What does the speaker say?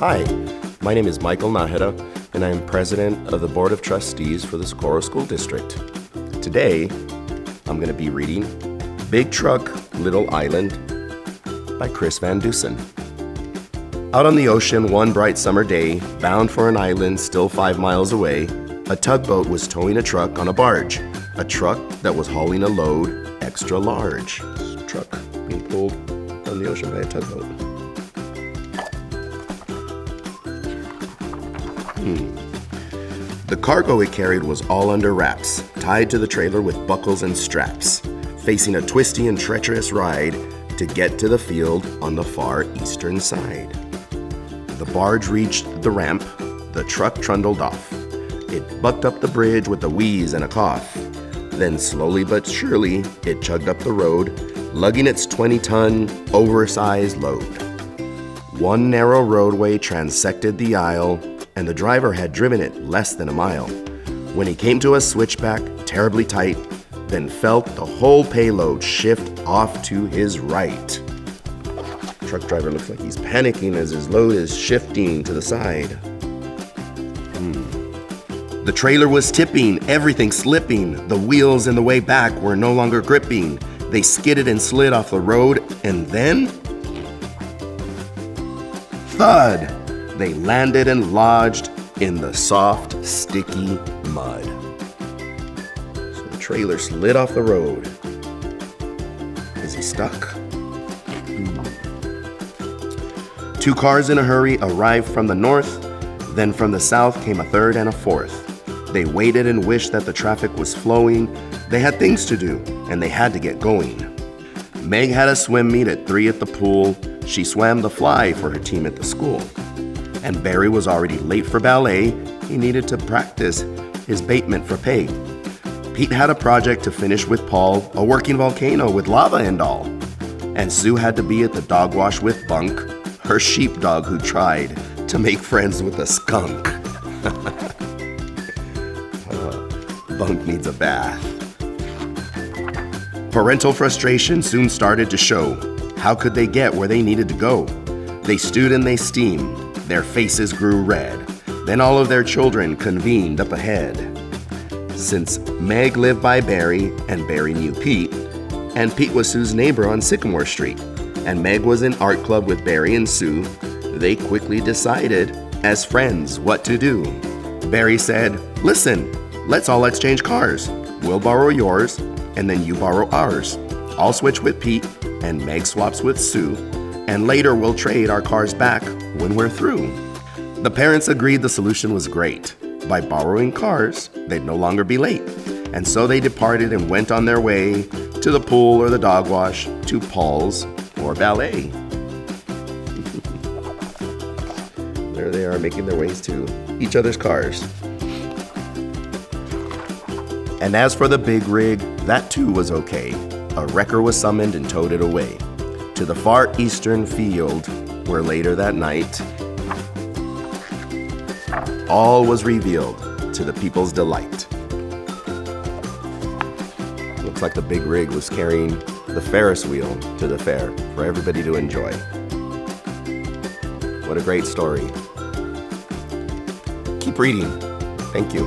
Hi, my name is Michael Najera, and I am president of the Board of Trustees for the Socorro School District. Today, I'm going to be reading Big Truck, Little Island by Chris Van Dusen. Out on the ocean one bright summer day, bound for an island still 5 miles away, a tugboat was towing a truck on a barge, a truck that was hauling a load extra large. This truck being pulled on the ocean by a tugboat. The cargo it carried was all under wraps, tied to the trailer with buckles and straps, facing a twisty and treacherous ride to get to the field on the far eastern side. The barge reached the ramp, the truck trundled off. It bucked up the bridge with a wheeze and a cough. Then slowly but surely, it chugged up the road, lugging its 20-ton, oversized load. One narrow roadway transected the aisle, and the driver had driven it less than a mile when he came to a switchback terribly tight, then felt the whole payload shift off to his right. Truck driver looks like he's panicking as his load is shifting to the side. The trailer was tipping, everything slipping. The wheels in the way back were no longer gripping. They skidded and slid off the road, and then thud! They landed and lodged in the soft, sticky mud. So the trailer slid off the road. Is he stuck? Two cars in a hurry arrived from the north. Then from the south came a third and a fourth. They waited and wished that the traffic was flowing. They had things to do, and they had to get going. Meg had a swim meet at 3 at the pool. She swam the fly for her team at the school. And Barry was already late for ballet. He needed to practice his batement for pay. Pete had a project to finish with Paul, a working volcano with lava and all. And Sue had to be at the dog wash with Bunk, her sheepdog who tried to make friends with a skunk. Bunk needs a bath. Parental frustration soon started to show. How could they get where they needed to go? They stewed and they steamed. Their faces grew red. Then all of their children convened up ahead. Since Meg lived by Barry, and Barry knew Pete, and Pete was Sue's neighbor on Sycamore Street, and Meg was in art club with Barry and Sue, they quickly decided, as friends, what to do. Barry said, "Listen, let's all exchange cars. We'll borrow yours, and then you borrow ours. I'll switch with Pete, and Meg swaps with Sue, and later we'll trade our cars back when we're through." The parents agreed the solution was great. By borrowing cars, they'd no longer be late. And so they departed and went on their way to the pool or the dog wash, to Paul's or ballet. There they are, making their ways to each other's cars. And as for the big rig, that too was okay. A wrecker was summoned and towed it away to the far eastern field, where later that night, all was revealed to the people's delight. Looks like the big rig was carrying the Ferris wheel to the fair for everybody to enjoy. What a great story. Keep reading. Thank you.